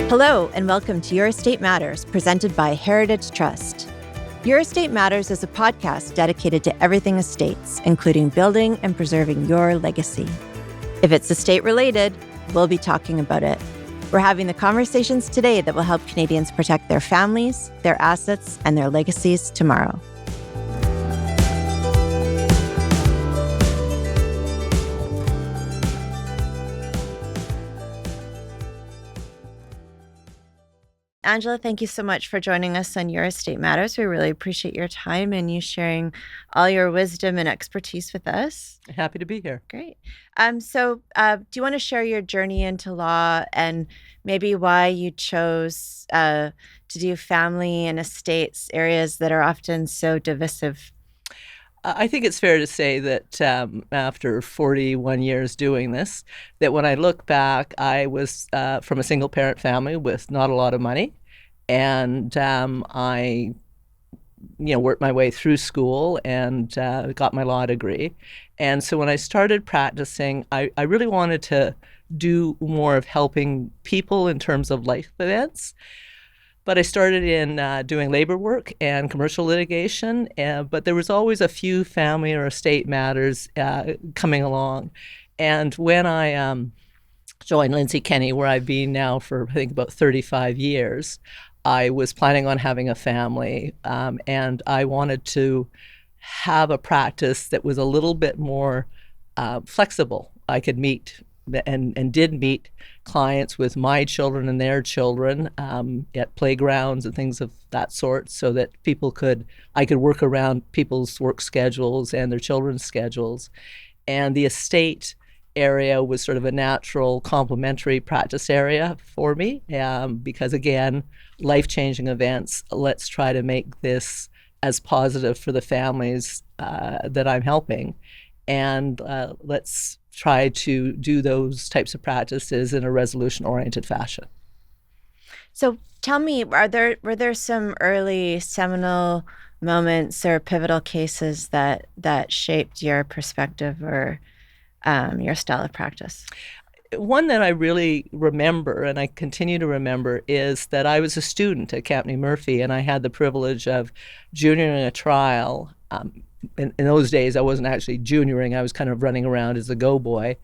Hello, and welcome to Your Estate Matters, presented by Heritage Trust. Your Estate Matters is a podcast dedicated to everything estates, including building and preserving your legacy. If it's estate-related, we'll be talking about it. We're having the conversations today that will help Canadians protect their families, their assets, and their legacies tomorrow. Angela, thank you so much for joining us on Your Estate Matters. We really appreciate your time and you sharing all your wisdom and expertise with us. Happy to be here. Great. Do you want to share your journey into law and maybe why you chose to do family and estates, areas that are often so divisive? I think it's fair to say that after 41 years doing this, that when I look back, I was from a single-parent family with not a lot of money, and I, worked my way through school and got my law degree. And so when I started practicing, I really wanted to do more of helping people in terms of life events. But I started in doing labor work and commercial litigation, but there was always a few family or estate matters coming along. And when I joined Lindsay Kenney, where I've been now for, I think, about 35 years, I was planning on having a family, and I wanted to have a practice that was a little bit more flexible. I could meet and did meet clients with my children and their children at playgrounds and things of that sort, so that I could work around people's work schedules and their children's schedules. And the estate area was sort of a natural complementary practice area for me because, again, life-changing events. Let's try to make this as positive for the families that I'm helping. And let's try to do those types of practices in a resolution-oriented fashion. So tell me, were there some early seminal moments or pivotal cases that shaped your perspective or your style of practice? One that I really remember, and I continue to remember, is that I was a student at Captain Murphy, and I had the privilege of junioring a trial. In those days, I wasn't actually junioring. I was kind of running around as a go-boy.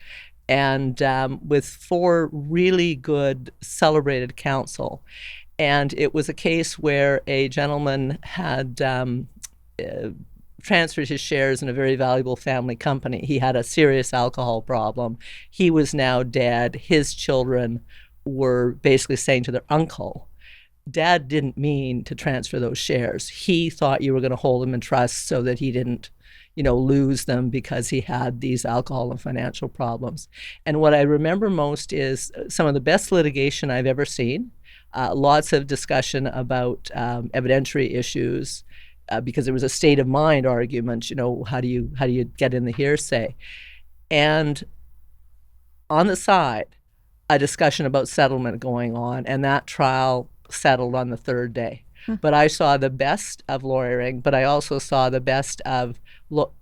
And with four really good celebrated counsel. And it was a case where a gentleman had transferred his shares in a very valuable family company. He had a serious alcohol problem. He was now dead. His children were basically saying to their uncle, Dad didn't mean to transfer those shares. He thought you were going to hold them in trust so that he didn't, lose them because he had these alcohol and financial problems. And what I remember most is some of the best litigation I've ever seen. Lots of discussion about evidentiary issues because there was a state of mind argument. How do you get in the hearsay? And on the side, a discussion about settlement going on, and that trial settled on the third day. But I saw the best of lawyering, but I also saw the best of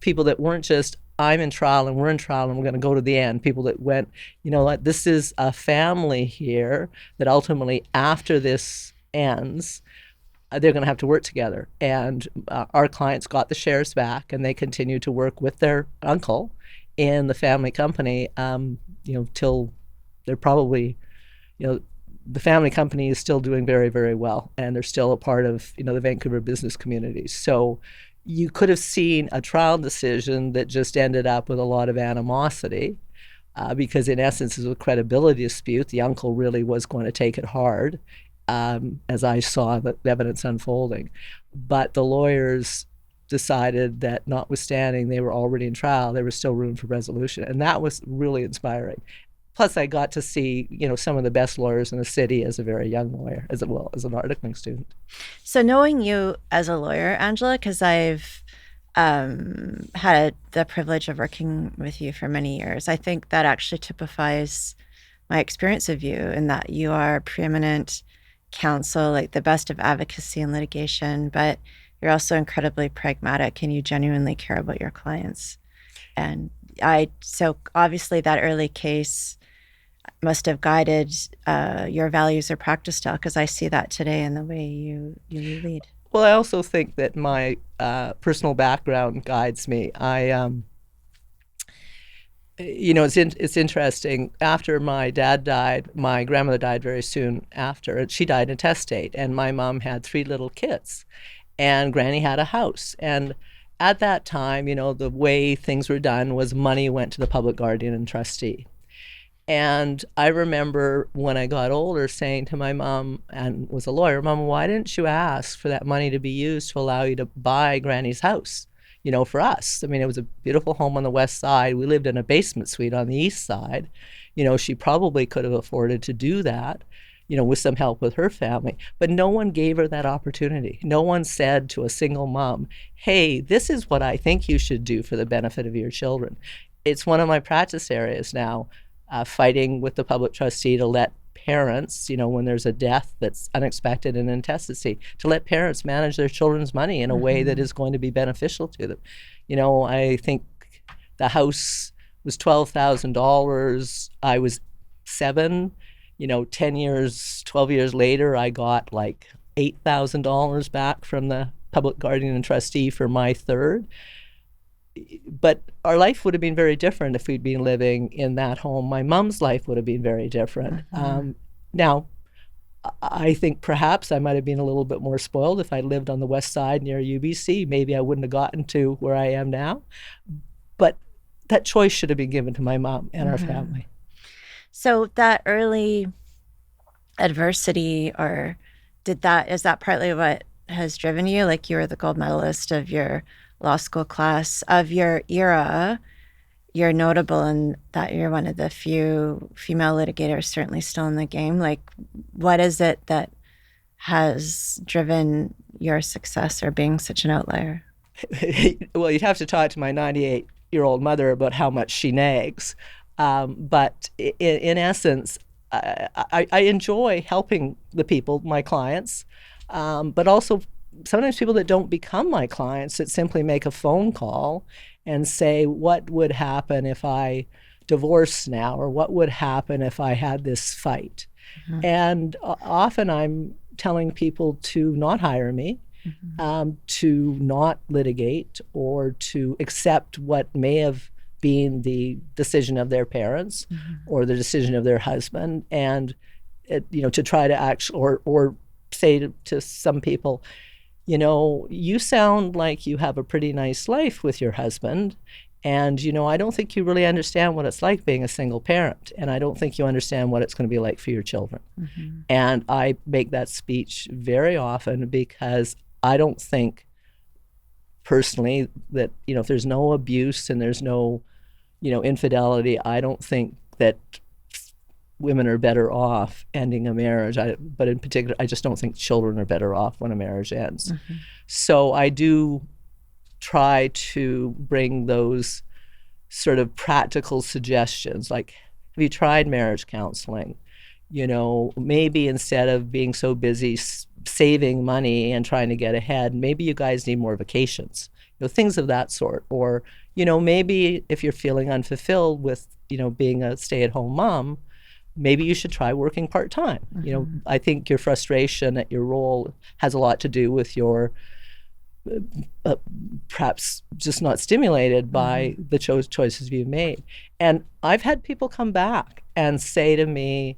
people that weren't just, I'm in trial and we're in trial and we're going to go to the end. People that went, this is a family here that ultimately, after this ends, they're going to have to work together. And our clients got the shares back, and they continue to work with their uncle in the family company, till they're probably, the family company is still doing very, very well, and they're still a part of, the Vancouver business community. So you could have seen a trial decision that just ended up with a lot of animosity because, in essence, it was a credibility dispute. The uncle really was going to take it hard, as I saw the evidence unfolding. But the lawyers decided that, notwithstanding they were already in trial, there was still room for resolution. And that was really inspiring. Plus, I got to see, some of the best lawyers in the city as a very young lawyer, as well as an articling student. So knowing you as a lawyer, Angela, because I've had the privilege of working with you for many years, I think that actually typifies my experience of you in that you are preeminent counsel, like the best of advocacy and litigation, but you're also incredibly pragmatic and you genuinely care about your clients. And so obviously that early case must have guided your values or practice style, because I see that today in the way you lead. Well, I also think that my personal background guides me. It's interesting. After my dad died, my grandmother died very soon after, and she died intestate. And my mom had 3 little kids, and Granny had a house. And at that time, the way things were done was money went to the public guardian and trustee. And I remember when I got older saying to my mom, and was a lawyer, Mom, why didn't you ask for that money to be used to allow you to buy Granny's house, for us? I mean, it was a beautiful home on the west side. We lived in a basement suite on the east side. She probably could have afforded to do that, with some help with her family. But no one gave her that opportunity. No one said to a single mom, hey, this is what I think you should do for the benefit of your children. It's one of my practice areas now. Fighting with the public trustee to let parents, when there's a death that's unexpected and intestacy, to let parents manage their children's money in a way that is going to be beneficial to them. I think the house was $12,000. I was 7. 12 years later, I got like $8,000 back from the public guardian and trustee for my third. But our life would have been very different if we'd been living in that home. My mom's life would have been very different. Now, I think perhaps I might have been a little bit more spoiled if I lived on the west side near UBC. Maybe I wouldn't have gotten to where I am now. But that choice should have been given to my mom and our family. So that early adversity, is that partly what has driven you? Like, you were the gold medalist of your law school class of your era. You're notable in that you're one of the few female litigators certainly still in the game. Like, what is it that has driven your success or being such an outlier? Well, you'd have to talk to my 98-year-old mother about how much she nags. But in essence, I enjoy helping the people, my clients, but also sometimes people that don't become my clients, that simply make a phone call and say, what would happen if I divorced now? Or what would happen if I had this fight? And often I'm telling people to not hire me, to not litigate, or to accept what may have been the decision of their parents or the decision of their husband, and to try to actually, or say to some people, you sound like you have a pretty nice life with your husband, and I don't think you really understand what it's like being a single parent, and I don't think you understand what it's going to be like for your children. And I make that speech very often because I don't think personally that if there's no abuse and there's no infidelity, I don't think that women are better off ending a marriage. But in particular, I just don't think children are better off when a marriage ends. So I do try to bring those sort of practical suggestions, like, have you tried marriage counseling? Maybe instead of being so busy saving money and trying to get ahead, maybe you guys need more vacations, things of that sort. Or, maybe if you're feeling unfulfilled with, being a stay-at-home mom, maybe you should try working part-time. I think your frustration at your role has a lot to do with your perhaps just not stimulated by the choices you've made. And I've had people come back and say to me,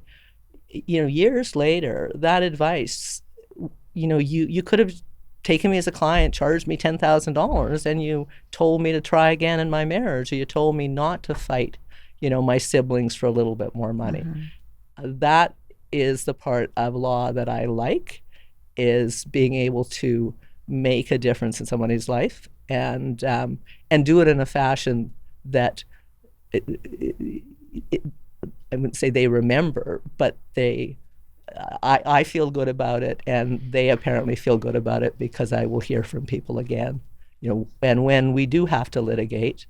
years later, that advice, you could have taken me as a client, charged me $10,000, and you told me to try again in my marriage, or you told me not to fight my siblings for a little bit more money. That is the part of law that I like, is being able to make a difference in somebody's life, and do it in a fashion that I wouldn't say they remember, but I feel good about it, and they apparently feel good about it, because I will hear from people again. And when we do have to litigate,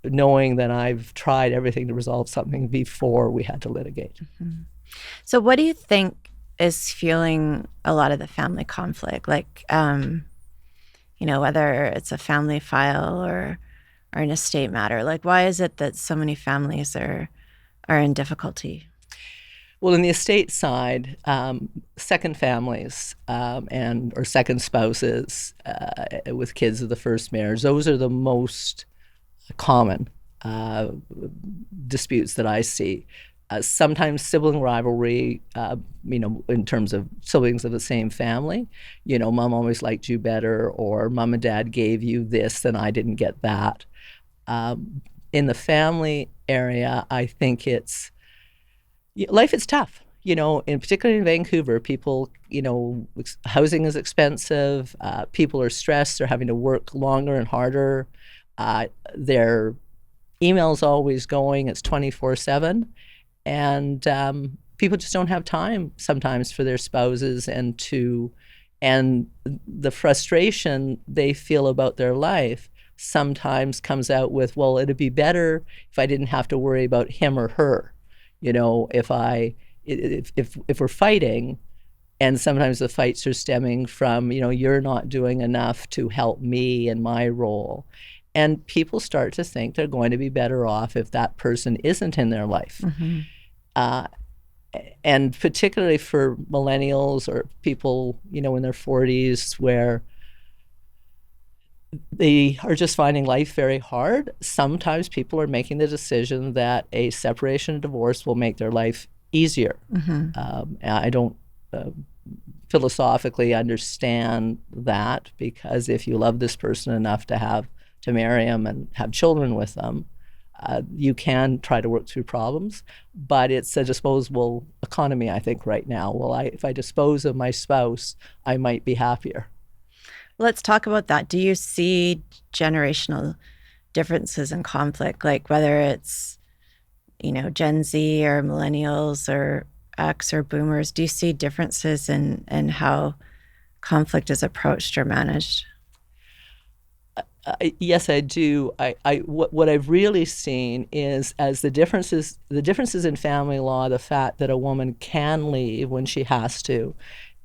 knowing that I've tried everything to resolve something before we had to litigate. So what do you think is fueling a lot of the family conflict? Like, whether it's a family file or an estate matter, like, why is it that so many families are are in difficulty? Well, in the estate side, second families or second spouses with kids of the first marriage, those are the most common disputes that I see. Sometimes sibling rivalry, in terms of siblings of the same family. Mom always liked you better, or mom and dad gave you this and I didn't get that. In the family area, I think life is tough, particularly in Vancouver. People, housing is expensive. People are stressed. They're having to work longer and harder. Their email's always going. It's 24/7. And people just don't have time sometimes for their spouses and the frustration they feel about their life sometimes comes out with, well, it'd be better if I didn't have to worry about him or her. If we're fighting, and sometimes the fights are stemming from, you're not doing enough to help me in my role. And people start to think they're going to be better off if that person isn't in their life. Mm-hmm. And particularly for millennials or people, in their 40s, where they are just finding life very hard. Sometimes people are making the decision that a separation or divorce will make their life easier. Mm-hmm. I don't philosophically understand that, because if you love this person enough to marry them and have children with them, you can try to work through problems. But it's a disposable economy, I think, right now. Well, if I dispose of my spouse, I might be happier. Let's talk about that. Do you see generational differences in conflict, like whether it's, Gen Z or millennials or X or boomers? Do you see differences in how conflict is approached or managed? Yes, I do. What I've really seen is, as the differences in family law, the fact that a woman can leave when she has to,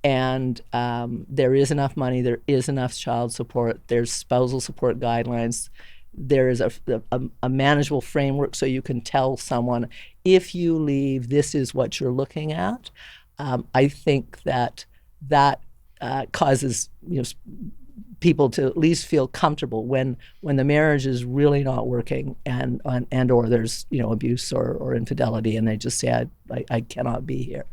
and there is enough money, there is enough child support, there's spousal support guidelines, there is a manageable framework so you can tell someone, if you leave, this is what you're looking at. I think that causes people to at least feel comfortable when the marriage is really not working and or there's abuse or infidelity, and they just say, I cannot be here.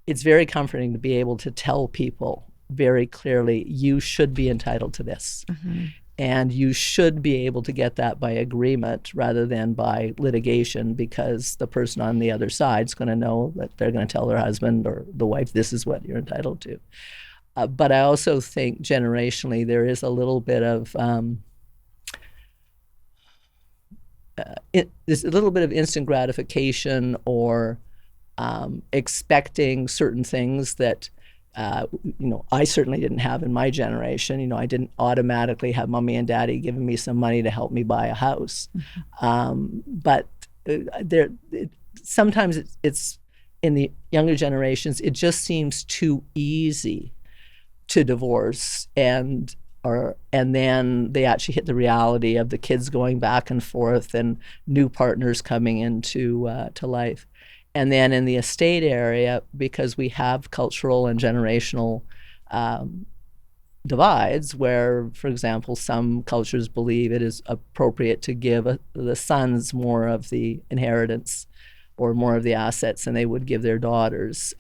It's very comforting to be able to tell people very clearly, you should be entitled to this. Mm-hmm. And you should be able to get that by agreement rather than by litigation, because the person on the other side is going to know that they're going to tell their husband or the wife, this is what you're entitled to. But I also think generationally there is a little bit of there's a little bit of instant gratification, or expecting certain things that I certainly didn't have in my generation. I didn't automatically have mommy and daddy giving me some money to help me buy a house. Mm-hmm. But sometimes it's in the younger generations, it just seems too easy to divorce, and then they actually hit the reality of the kids going back and forth and new partners coming into to life. And then in the estate area, because we have cultural and generational divides, where, for example, some cultures believe it is appropriate to give the sons more of the inheritance or more of the assets than they would give their daughters.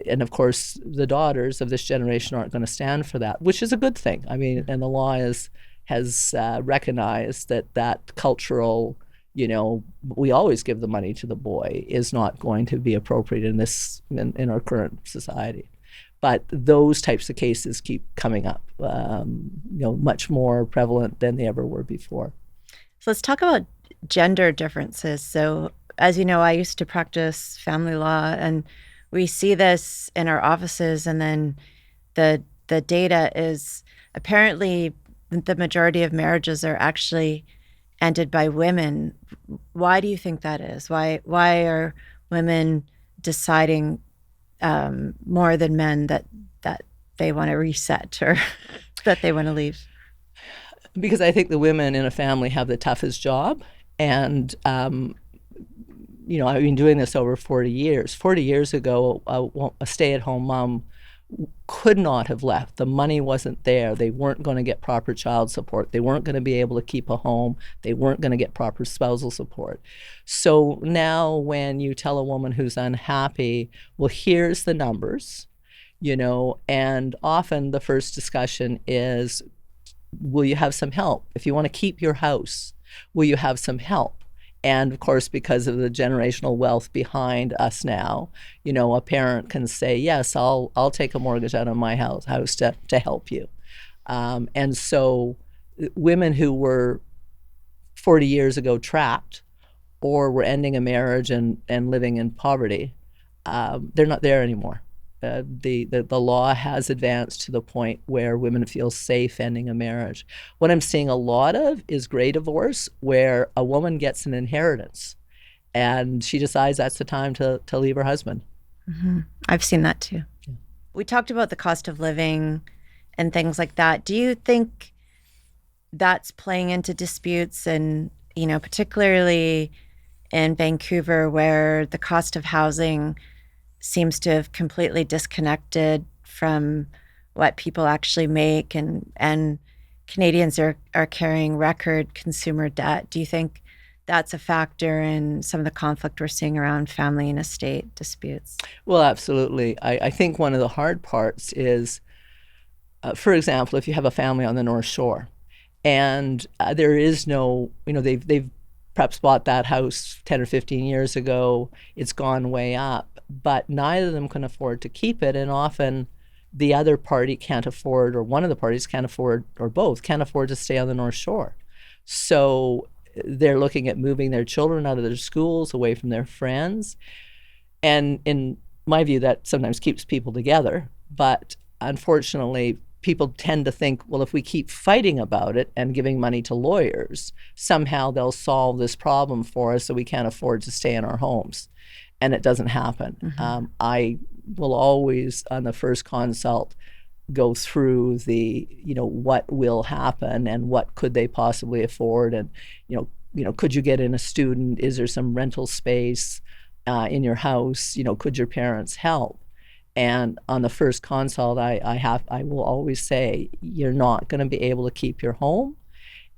And of course, the daughters of this generation aren't going to stand for that, which is a good thing. I mean, and the law has recognized that cultural, we always give the money to the boy, is not going to be appropriate in our current society. But those types of cases keep coming up, much more prevalent than they ever were before. So let's talk about gender differences. So, as you know, I used to practice family law, and we see this in our offices, and then the data is apparently the majority of marriages are actually ended by women. Why do you think that is? Why are women deciding more than men that they want to reset or that they want to leave? Because I think the women in a family have the toughest job, and I've been doing this over 40 years. 40 years ago, a stay-at-home mom could not have left. The money wasn't there. They weren't going to get proper child support. They weren't going to be able to keep a home. They weren't going to get proper spousal support. So now when you tell a woman who's unhappy, well, here's the numbers, and often the first discussion is, will you have some help? If you want to keep your house, will you have some help? And of course, because of the generational wealth behind us now, a parent can say, yes, I'll take a mortgage out on my house to help you. And so women who were 40 years ago trapped or were ending a marriage and living in poverty, they're not there anymore. The law has advanced to the point where women feel safe ending a marriage. What I'm seeing a lot of is gray divorce, where a woman gets an inheritance and she decides that's the time to leave her husband. Mm-hmm. I've seen that too. Yeah. We talked about the cost of living and things like that. Do you think that's playing into disputes, and particularly in Vancouver, where the cost of housing seems to have completely disconnected from what people actually make, and Canadians are carrying record consumer debt? Do you think that's a factor in some of the conflict we're seeing around family and estate disputes? Well, absolutely. I think one of the hard parts is, for example, if you have a family on the North Shore and there is no, they've perhaps bought that house 10 or 15 years ago, it's gone way up, but neither of them can afford to keep it. And often the other party can't afford, or one of the parties can't afford, or both can't afford to stay on the North Shore. So they're looking at moving their children out of their schools, away from their friends. And in my view, that sometimes keeps people together. But unfortunately, people tend to think, well, if we keep fighting about it and giving money to lawyers, somehow they'll solve this problem for us so we can't afford to stay in our homes. And it doesn't happen. Mm-hmm. I will always, on the first consult, go through the, what will happen and what could they possibly afford, and, could you get in a student? Is there some rental space in your house? Could your parents help? And on the first consult, I will always say, you're not going to be able to keep your home,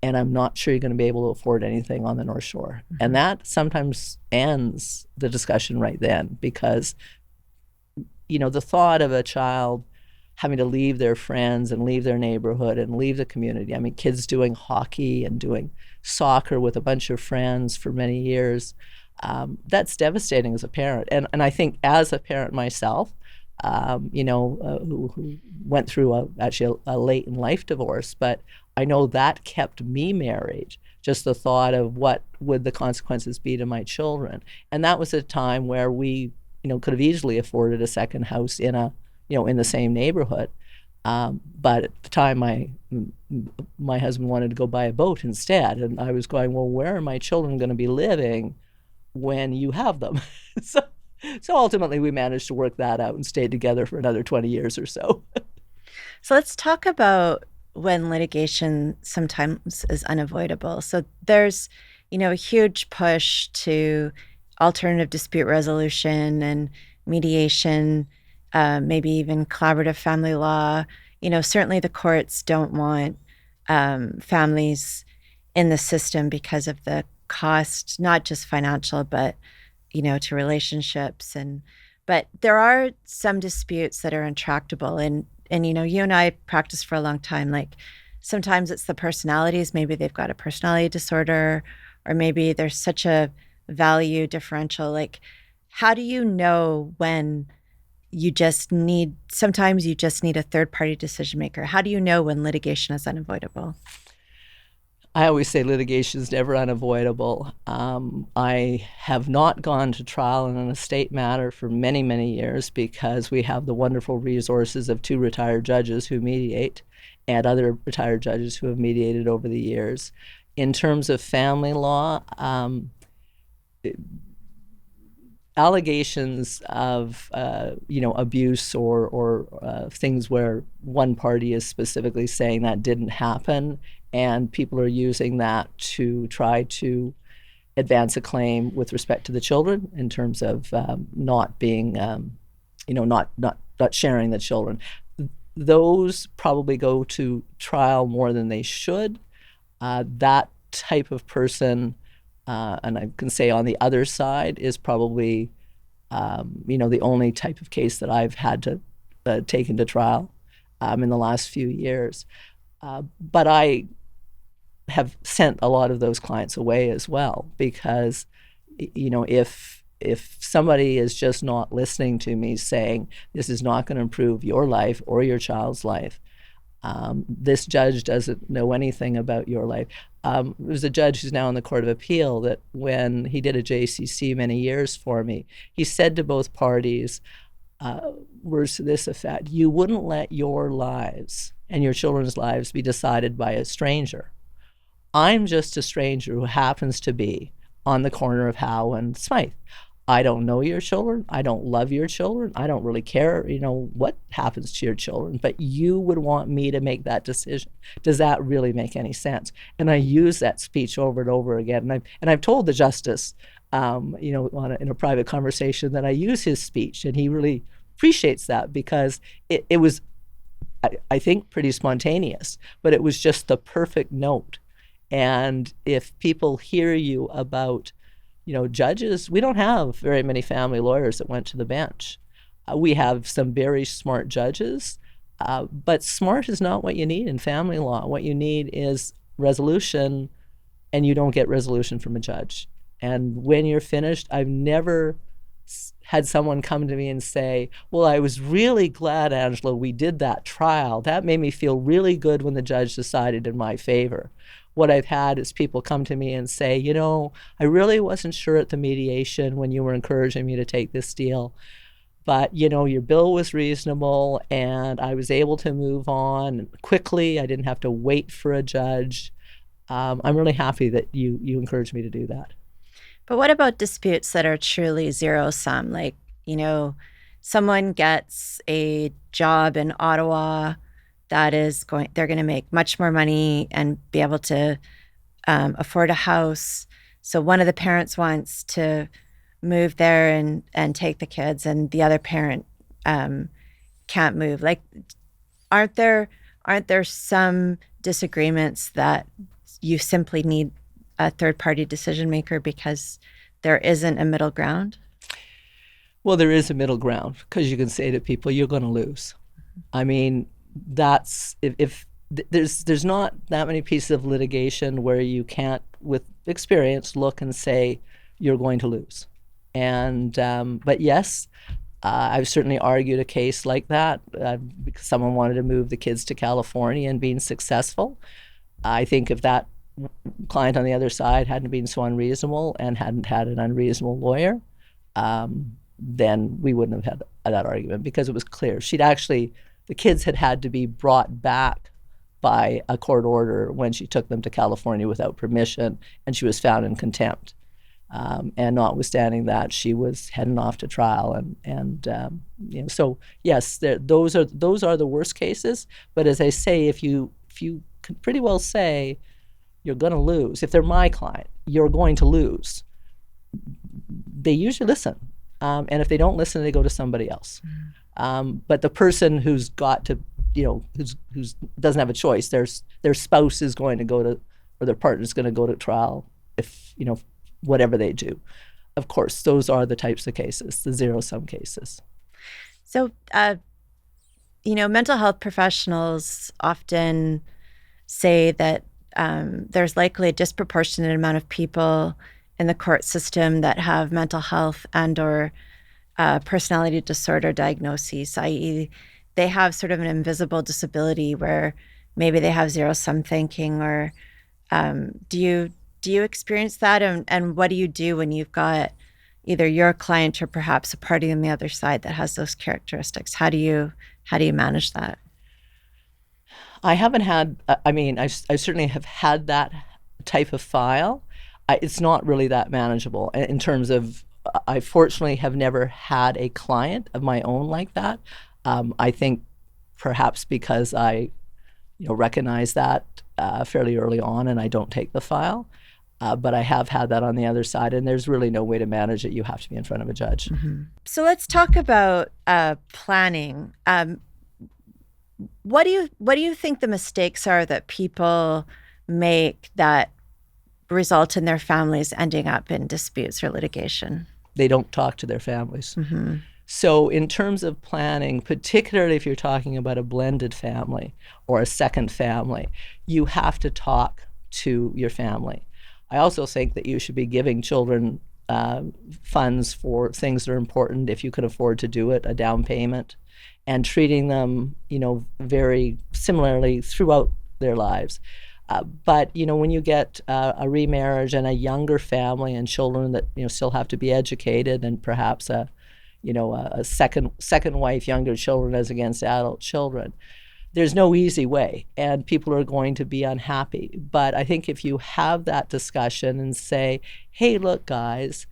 and I'm not sure you're going to be able to afford anything on the North Shore. Mm-hmm. And that sometimes ends the discussion right then, because, the thought of a child having to leave their friends and leave their neighborhood and leave the community. I mean, kids doing hockey and doing soccer with a bunch of friends for many years, that's devastating as a parent. And I think as a parent myself, who went through actually a late in life divorce, but I know that kept me married. Just the thought of what would the consequences be to my children. And that was a time where we, could have easily afforded a second house in in the same neighborhood. But at the time, my husband wanted to go buy a boat instead. And I was going, well, where are my children going to be living when you have them? So ultimately, we managed to work that out and stayed together for another 20 years or so. So let's talk about when litigation sometimes is unavoidable. So there's, a huge push to alternative dispute resolution and mediation, maybe even collaborative family law. Certainly the courts don't want families in the system because of the cost, not just financial, but to relationships. But there are some disputes that are intractable. And you and I practiced for a long time. Like, sometimes it's the personalities. Maybe they've got a personality disorder, or maybe there's such a value differential. Like, how do you know when sometimes you just need a third-party decision maker? How do you know when litigation is unavoidable? I always say litigation is never unavoidable. I have not gone to trial in an estate matter for many, many years because we have the wonderful resources of 2 retired judges who mediate and other retired judges who have mediated over the years. In terms of family law, allegations of abuse or things where one party is specifically saying that didn't happen, and people are using that to try to advance a claim with respect to the children in terms of not being, not sharing the children. Those probably go to trial more than they should. That type of person, and I can say on the other side, is probably, the only type of case that I've had to take into trial in the last few years. But I have sent a lot of those clients away as well, because if somebody is just not listening to me, saying this is not going to improve your life or your child's life, this judge doesn't know anything about your life. There's a judge who's now in the Court of Appeal that when he did a JCC many years for me, he said to both parties, words to this effect: you wouldn't let your lives and your children's lives be decided by a stranger. I'm just a stranger who happens to be on the corner of Howe and Smythe. I don't know your children. I don't love your children. I don't really care, what happens to your children, but you would want me to make that decision. Does that really make any sense? And I use that speech over and over again. And I've told the justice, in a private conversation, that I use his speech, and he really appreciates that, because it was, I think, pretty spontaneous, but it was just the perfect note. And if people hear you about, judges, we don't have very many family lawyers that went to the bench. We have some very smart judges, but smart is not what you need in family law. What you need is resolution, and you don't get resolution from a judge. And when you're finished, I've never had someone come to me and say, well, I was really glad, Angela, we did that trial. That made me feel really good when the judge decided in my favor. What I've had is people come to me and say, I really wasn't sure at the mediation when you were encouraging me to take this deal, but, your bill was reasonable and I was able to move on quickly. I didn't have to wait for a judge. I'm really happy that you encouraged me to do that. But what about disputes that are truly zero sum? Like, someone gets a job in Ottawa they're going to make much more money and be able to afford a house. So one of the parents wants to move there and take the kids, and the other parent can't move. Like, aren't there some disagreements that you simply need a third-party decision maker because there isn't a middle ground? Well, there is a middle ground, because you can say to people, you're going to lose. I mean, that's if there's not that many pieces of litigation where you can't, with experience, look and say you're going to lose. And but yes, I've certainly argued a case like that because someone wanted to move the kids to California and being successful. I think if that client on the other side hadn't been so unreasonable and hadn't had an unreasonable lawyer, then we wouldn't have had that argument, because it was clear the kids had to be brought back by a court order when she took them to California without permission, and she was found in contempt. And notwithstanding that, she was heading off to trial, so yes, those are the worst cases. But as I say, if you can pretty well say you're going to lose, if they're my client, you're going to lose, they usually listen. And if they don't listen, they go to somebody else. But the person who's got to, who's doesn't have a choice, their spouse is going to go to, or their partner is going to go to trial if, whatever they do. Of course, those are the types of cases, the zero-sum cases. So, mental health professionals often say that there's likely a disproportionate amount of people in the court system that have mental health and or personality disorder diagnoses, i.e. they have sort of an invisible disability where maybe they have zero-sum thinking, or do you experience that? And what do you do when you've got either your client or perhaps a party on the other side that has those characteristics? How do you manage that? I haven't had, I certainly have had that type of file. It's not really that manageable in terms of, I fortunately have never had a client of my own like that. I think perhaps because I recognize that fairly early on and I don't take the file. But I have had that on the other side, and there's really no way to manage it. You have to be in front of a judge. So let's talk about planning. What do you think the mistakes are that people make that result in their families ending up in disputes or litigation? They don't talk to their families. So in terms of planning, particularly if you're talking about a blended family or a second family, you have to talk to your family. I also think that you should be giving children funds for things that are important if you can afford to do it, a down payment, and treating them, very similarly throughout their lives. But when you get a remarriage and a younger family and children that still have to be educated, and perhaps a second wife, younger children as against adult children, there's no easy way, and people are going to be unhappy. But I think if you have that discussion and say, hey, look, guys,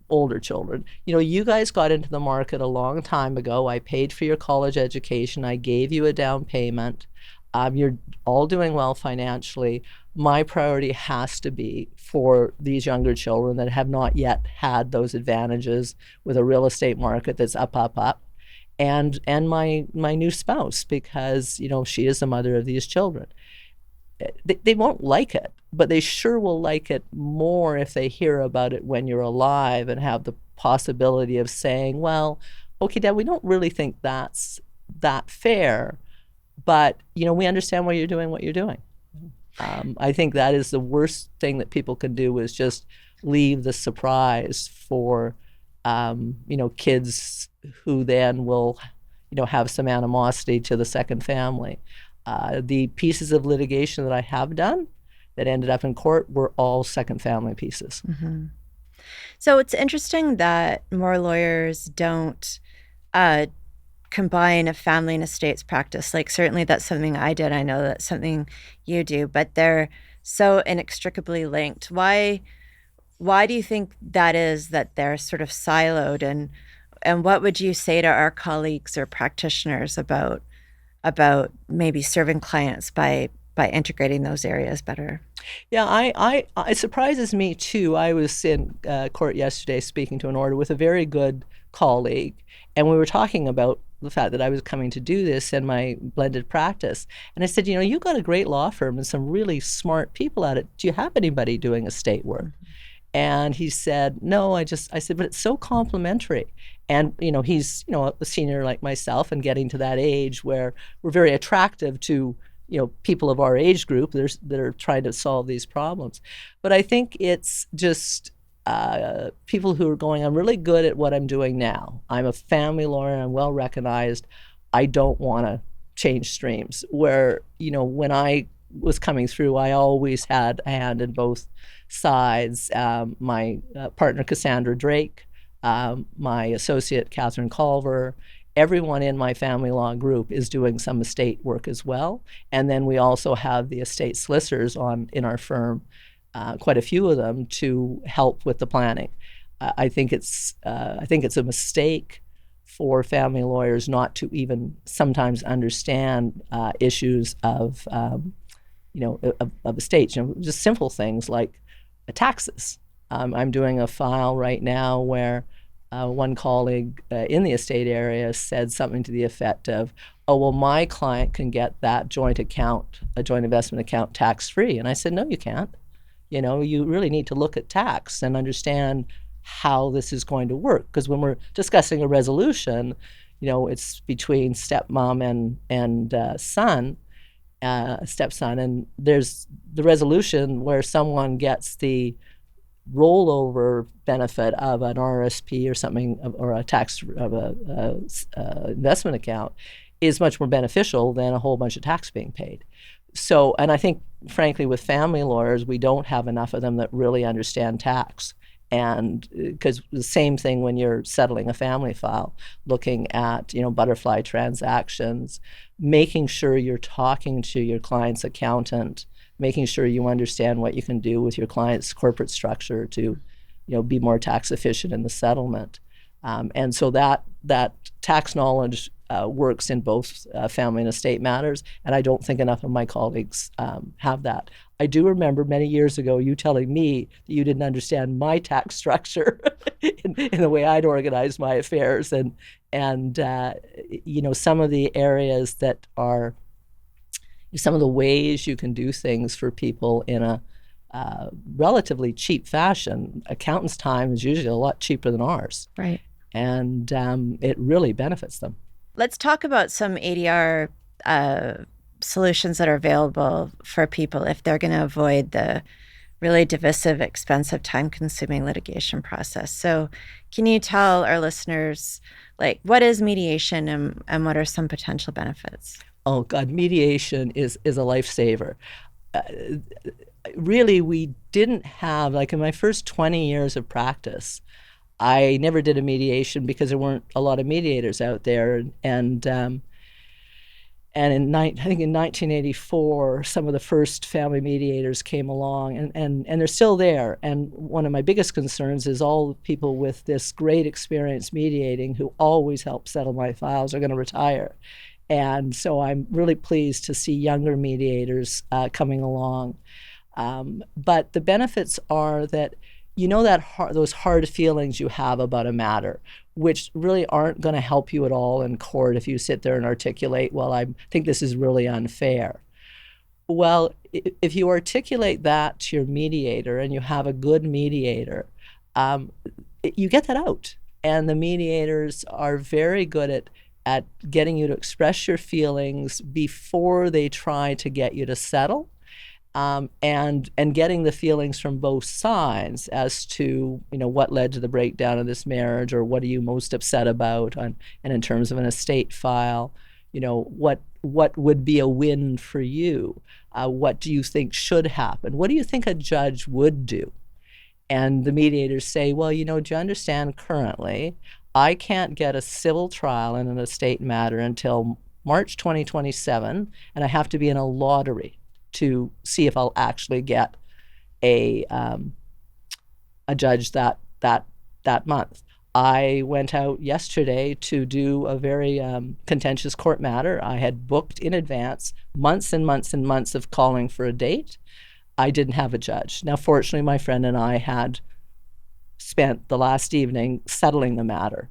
older children, you guys got into the market a long time ago. I paid for your college education. I gave you a down payment. You're all doing well financially. My priority has to be for these younger children that have not yet had those advantages with a real estate market that's up, and my new spouse, because she is the mother of these children. They won't like it, but they sure will like it more if they hear about it when you're alive and have the possibility of saying, well, okay, Dad, we don't really think that's that fair, but we understand why you're doing what you're doing. I think that is the worst thing that people can do, is just leave the surprise for kids who then will have some animosity to the second family. The pieces of litigation that I have done that ended up in court were all second family pieces. So it's interesting that more lawyers don't combine a family and estates practice. Like, certainly that's something I did. I know that's something you do, but they're so inextricably linked. Why do you think that is, that they're sort of siloed? And what would you say to our colleagues or practitioners about maybe serving clients by integrating those areas better? Yeah, it surprises me too. I was in court yesterday speaking to an order with a very good colleague, and we were talking about the fact that I was coming to do this in my blended practice. And I said, you got a great law firm and some really smart people at it. Do you have anybody doing estate work? And he said, no. I said, but it's so complimentary. And, he's, a senior like myself and getting to that age where we're very attractive to, people of our age group that are trying to solve these problems. But I think it's just people who are going, I'm really good at what I'm doing now. I'm a family lawyer. I'm well recognized. I don't want to change streams. Where, when I was coming through, I always had a hand in both sides. My partner, Cassandra Drake, my associate, Catherine Culver, everyone in my family law group is doing some estate work as well. And then we also have the estate solicitors in our firm, quite a few of them, to help with the planning. I think it's a mistake for family lawyers not to even sometimes understand issues of estates. Just simple things like taxes. I'm doing a file right now where one colleague in the estate area said something to the effect of, oh, well, my client can get that joint investment account tax-free. And I said, no, you can't. You really need to look at tax and understand how this is going to work. Because when we're discussing a resolution, it's between stepmom and stepson, and there's the resolution where someone gets the rollover benefit of an RSP or something, or a tax of a investment account, is much more beneficial than a whole bunch of tax being paid. So, and I think, frankly, with family lawyers, we don't have enough of them that really understand tax. And because the same thing when you're settling a family file, looking at, butterfly transactions, making sure you're talking to your client's accountant, making sure you understand what you can do with your client's corporate structure to, be more tax efficient in the settlement. And so that tax knowledge works in both family and estate matters, and I don't think enough of my colleagues have that. I do remember many years ago you telling me that you didn't understand my tax structure in the way I'd organize my affairs, and some of the areas that are some of the ways you can do things for people in a relatively cheap fashion. Accountants' time is usually a lot cheaper than ours. Right. And it really benefits them. Let's talk about some ADR solutions that are available for people if they're going to avoid the really divisive, expensive, time-consuming litigation process. So can you tell our listeners, what is mediation and what are some potential benefits? Oh, God, mediation is a lifesaver. Really, we didn't have, in my first 20 years of practice, I never did a mediation because there weren't a lot of mediators out there. And I think in 1984, some of the first family mediators came along, and they're still there. And one of my biggest concerns is all the people with this great experience mediating who always help settle my files are going to retire. And so I'm really pleased to see younger mediators coming along. But the benefits are that those hard feelings you have about a matter, which really aren't going to help you at all in court if you sit there and articulate, well, I think this is really unfair. Well, if you articulate that to your mediator and you have a good mediator, you get that out. And the mediators are very good at getting you to express your feelings before they try to get you to settle. And getting the feelings from both sides as to what led to the breakdown of this marriage, or what are you most upset about, and in terms of an estate file, what would be a win for you, what do you think should happen, what do you think a judge would do? And the mediators say, well, do you understand currently I can't get a civil trial in an estate matter until March 2027, and I have to be in a lottery to see if I'll actually get a judge that month. I went out yesterday to do a very contentious court matter. I had booked in advance months and months and months of calling for a date. I didn't have a judge. Now, fortunately, my friend and I had spent the last evening settling the matter.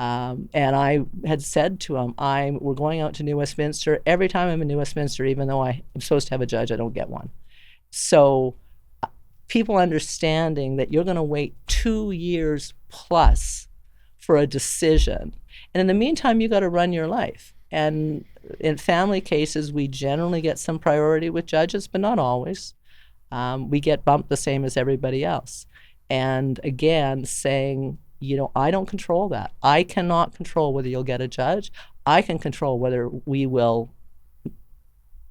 And I had said to him, we're going out to New Westminster. Every time I'm in New Westminster, even though I'm supposed to have a judge, I don't get one. So people understanding that you're going to wait 2 years plus for a decision. And in the meantime, you got to run your life. And in family cases, we generally get some priority with judges, but not always. We get bumped the same as everybody else. And again, saying, I don't control that. I cannot control whether you'll get a judge. I can control whether we will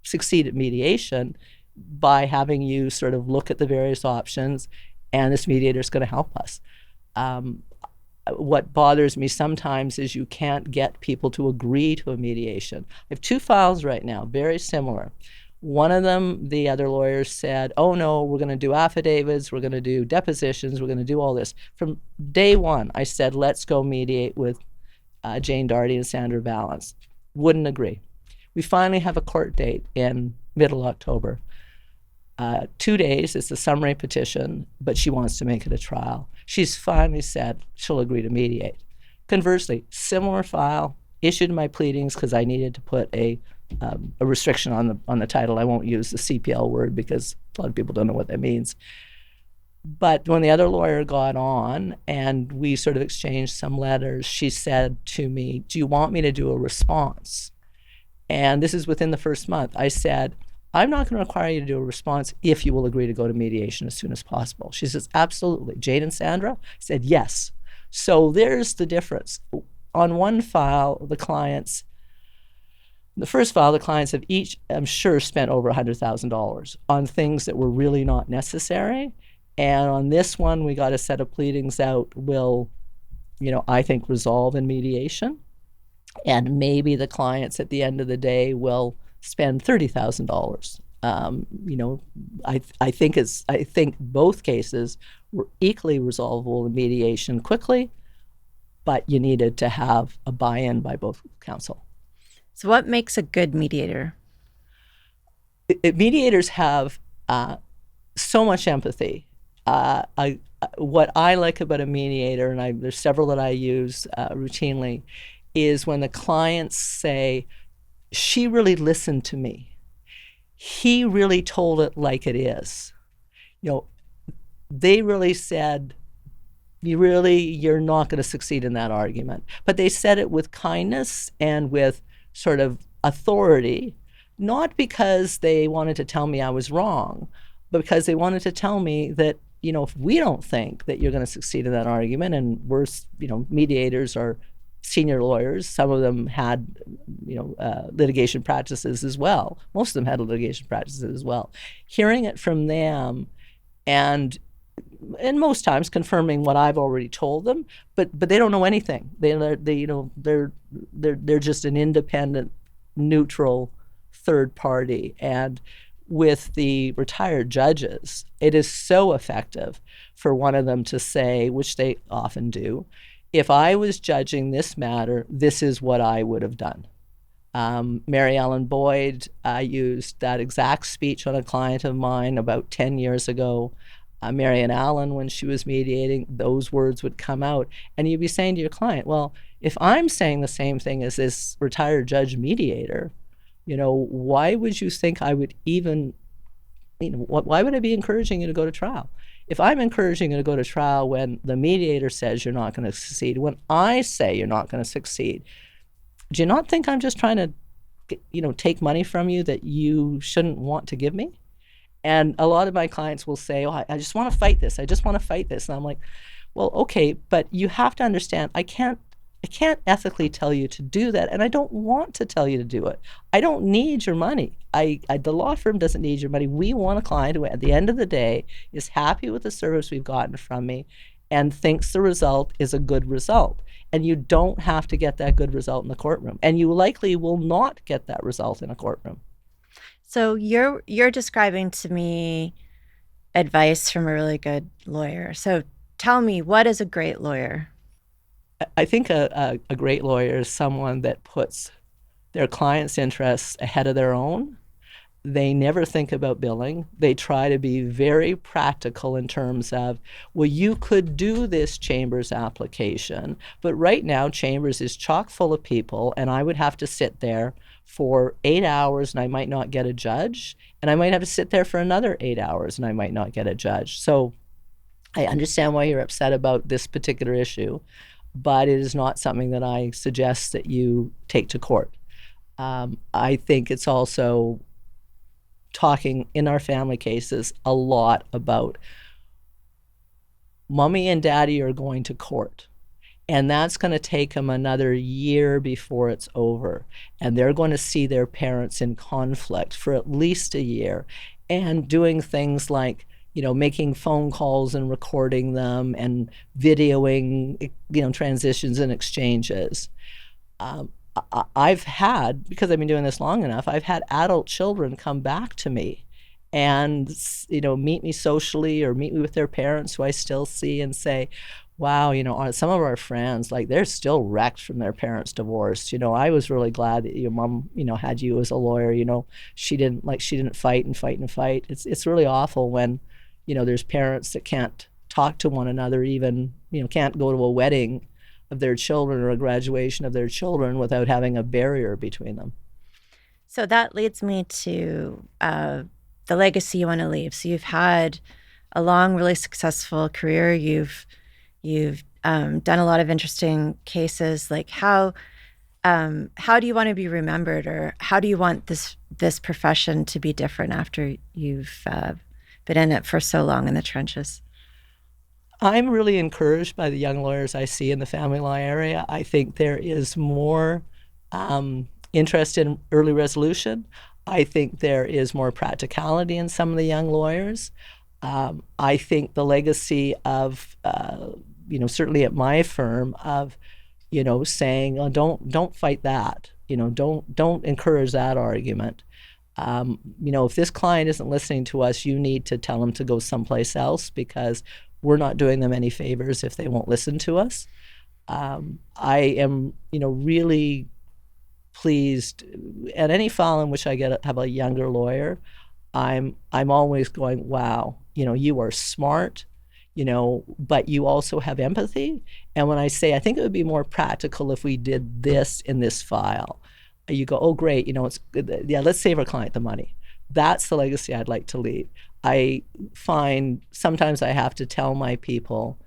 succeed at mediation by having you sort of look at the various options, and this mediator is going to help us. What bothers me sometimes is you can't get people to agree to a mediation. I have 2 files right now, very similar. One of them, the other lawyers said, oh no, we're going to do affidavits, we're going to do depositions, we're going to do all this. From day one, I said, let's go mediate with Jane Darty and Sandra Valance. Wouldn't agree. We finally have a court date in middle October. 2 days, it's a summary petition, but she wants to make it a trial. She's finally said she'll agree to mediate. Conversely, similar file, issued my pleadings because I needed to put a restriction on the title. I won't use the CPL word because a lot of people don't know what that means. But when the other lawyer got on and we sort of exchanged some letters, she said to me, do you want me to do a response? And this is within the first month. I said, I'm not going to require you to do a response if you will agree to go to mediation as soon as possible. She says, absolutely. Jane and Sandra said, yes. So there's the difference. On one file, the first file, the clients have each, I'm sure, spent over $100,000 on things that were really not necessary. And on this one, we got a set of pleadings out will, I think, resolve in mediation. And maybe the clients at the end of the day will spend $30,000. I think both cases were equally resolvable in mediation quickly, but you needed to have a buy-in by both counsel. So what makes a good mediator? Mediators have so much empathy. What I like about a mediator, and there's several that I use routinely, is when the clients say, she really listened to me. He really told it like it is. They really said, you're not going to succeed in that argument. But they said it with kindness and with sort of authority, not because they wanted to tell me I was wrong, but because they wanted to tell me that, if we don't think that you're going to succeed in that argument, and we're, mediators are senior lawyers, some of them had, litigation practices as well. Most of them had litigation practices as well. Hearing it from them and most times confirming what I've already told them, but they don't know anything. They're just an independent, neutral third party. And with the retired judges, it is so effective for one of them to say, which they often do, if I was judging this matter, this is what I would have done. Mary Ellen Boyd used that exact speech on a client of mine about 10 years ago. Marian Allen, when she was mediating, those words would come out. And you'd be saying to your client, well, if I'm saying the same thing as this retired judge mediator, why would you think I would even, why would I be encouraging you to go to trial? If I'm encouraging you to go to trial when the mediator says you're not going to succeed, when I say you're not going to succeed, do you not think I'm just trying to, take money from you that you shouldn't want to give me? And a lot of my clients will say, oh, I just want to fight this. I just want to fight this. And I'm like, well, okay, but you have to understand, I can't ethically tell you to do that, and I don't want to tell you to do it. I don't need your money. The law firm doesn't need your money. We want a client who, at the end of the day, is happy with the service we've gotten from me and thinks the result is a good result. And you don't have to get that good result in the courtroom. And you likely will not get that result in a courtroom. So you're describing to me advice from a really good lawyer. So tell me, what is a great lawyer? I think a great lawyer is someone that puts their client's interests ahead of their own. They never think about billing. They try to be very practical in terms of, well, you could do this Chambers application, but right now Chambers is chock full of people, and I would have to sit there for 8 hours and I might not get a judge, and I might have to sit there for another 8 hours and I might not get a judge. So I understand why you're upset about this particular issue, but it is not something that I suggest that you take to court. I think it's also talking in our family cases a lot about mommy and daddy are going to court. And that's going to take them another year before it's over. And they're going to see their parents in conflict for at least a year, and doing things like, making phone calls and recording them and videoing, transitions and exchanges. I've had, because I've been doing this long enough, I've had adult children come back to me and, meet me socially or meet me with their parents who I still see and say, wow, some of our friends, they're still wrecked from their parents' divorce. I was really glad that your mom, had you as a lawyer. She didn't fight and fight and fight. It's really awful when, there's parents that can't talk to one another, even, can't go to a wedding of their children or a graduation of their children without having a barrier between them. So that leads me to the legacy you want to leave. So you've had a long, really successful career. You've done a lot of interesting cases. How do you want to be remembered, or how do you want this profession to be different after you've been in it for so long in the trenches? I'm really encouraged by the young lawyers I see in the family law area. I think there is more interest in early resolution. I think there is more practicality in some of the young lawyers. I think the legacy of, certainly at my firm, of, saying, oh, don't fight that. Don't encourage that argument. If this client isn't listening to us, you need to tell them to go someplace else, because we're not doing them any favors if they won't listen to us. I am, really pleased at any file in which I have a younger lawyer. I'm always going, wow, you are smart, but you also have empathy. And when I say, I think it would be more practical if we did this in this file, you go, oh, great, it's yeah, let's save our client the money. That's the legacy I'd like to leave. I find sometimes I have to tell my people,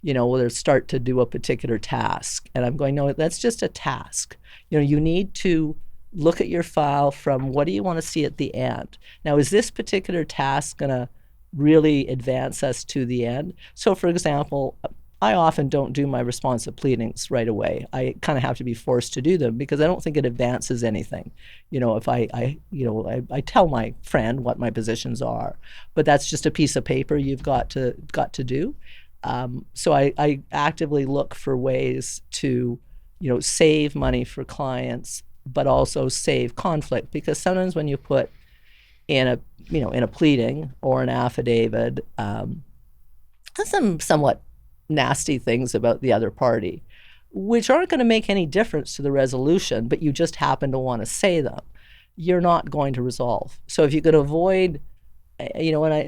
whether start to do a particular task. And I'm going, no, that's just a task. You need to look at your file from what do you want to see at the end? Now, is this particular task going to really advance us to the end? So, for example, I often don't do my responsive pleadings right away. I kind of have to be forced to do them because I don't think it advances anything. If I tell my friend what my positions are, but that's just a piece of paper you've got to do. So I actively look for ways to, save money for clients, but also save conflict, because sometimes when you put in a pleading or an affidavit, some somewhat nasty things about the other party, which aren't going to make any difference to the resolution, but you just happen to want to say them, you're not going to resolve. So if you could avoid,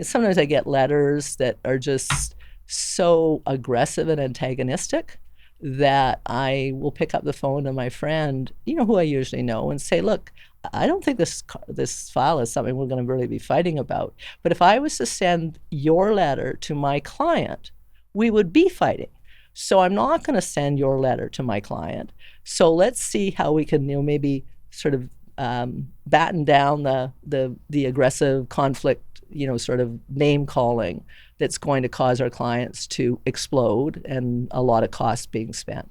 sometimes I get letters that are just so aggressive and antagonistic that I will pick up the phone to my friend, who I usually know, and say, look, I don't think this file is something we're going to really be fighting about. But if I was to send your letter to my client, we would be fighting. So I'm not going to send your letter to my client. So let's see how we can, maybe sort of batten down the aggressive conflict, sort of name calling that's going to cause our clients to explode and a lot of costs being spent.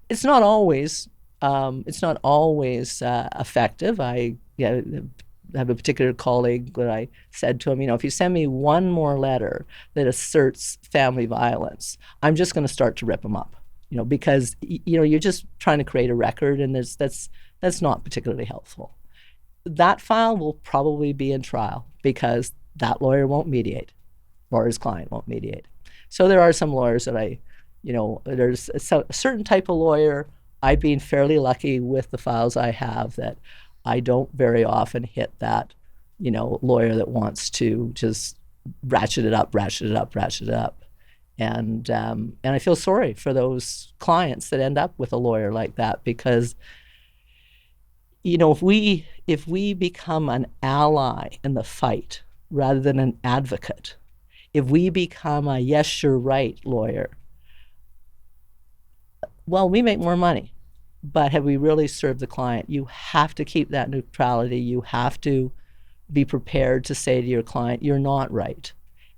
It's not always effective. I have a particular colleague that I said to him, if you send me one more letter that asserts family violence, I'm just going to start to rip them up, because you're just trying to create a record, and that's not particularly helpful. That file will probably be in trial because that lawyer won't mediate, or his client won't mediate. So there are some lawyers that there's a certain type of lawyer. I've been fairly lucky with the files I have that I don't very often hit that, lawyer that wants to just ratchet it up. And I feel sorry for those clients that end up with a lawyer like that, because, if we become an ally in the fight rather than an advocate, if we become a yes, you're right lawyer, well, we make more money. But have we really served the client? You have to keep that neutrality. You have to be prepared to say to your client, you're not right.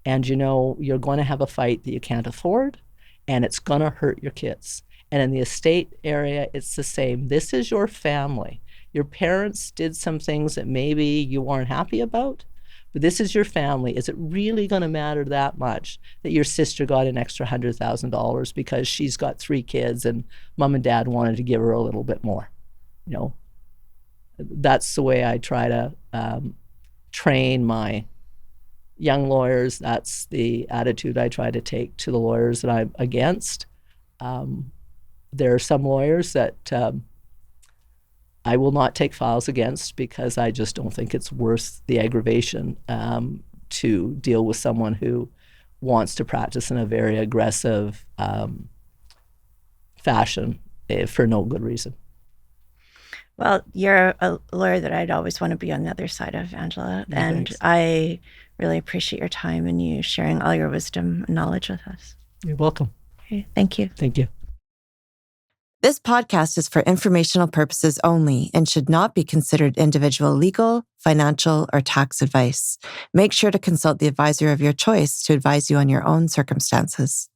And you're going to have a fight that you can't afford, and it's going to hurt your kids. And in the estate area, it's the same. This is your family. Your parents did some things that maybe you weren't happy about, but this is your family. Is it really going to matter that much that your sister got an extra $100,000 because she's got 3 kids and mom and dad wanted to give her a little bit more? That's the way I try to train my young lawyers. That's the attitude I try to take to the lawyers that I'm against. There are some lawyers that I will not take files against because I just don't think it's worth the aggravation to deal with someone who wants to practice in a very aggressive fashion for no good reason. Well, you're a lawyer that I'd always want to be on the other side of, Angela. And thanks. I really appreciate your time and you sharing all your wisdom and knowledge with us. You're welcome. Okay, thank you. Thank you. This podcast is for informational purposes only and should not be considered individual legal, financial, or tax advice. Make sure to consult the advisor of your choice to advise you on your own circumstances.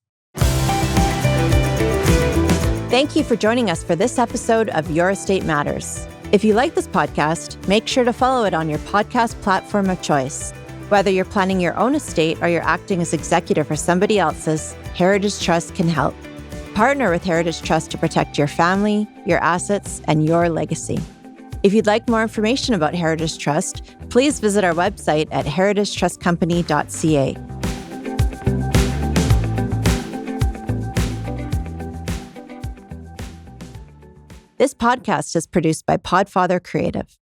Thank you for joining us for this episode of Your Estate Matters. If you like this podcast, make sure to follow it on your podcast platform of choice. Whether you're planning your own estate or you're acting as executor for somebody else's, Heritage Trust can help. Partner with Heritage Trust to protect your family, your assets, and your legacy. If you'd like more information about Heritage Trust, please visit our website at heritagetrustcompany.ca. This podcast is produced by Podfather Creative.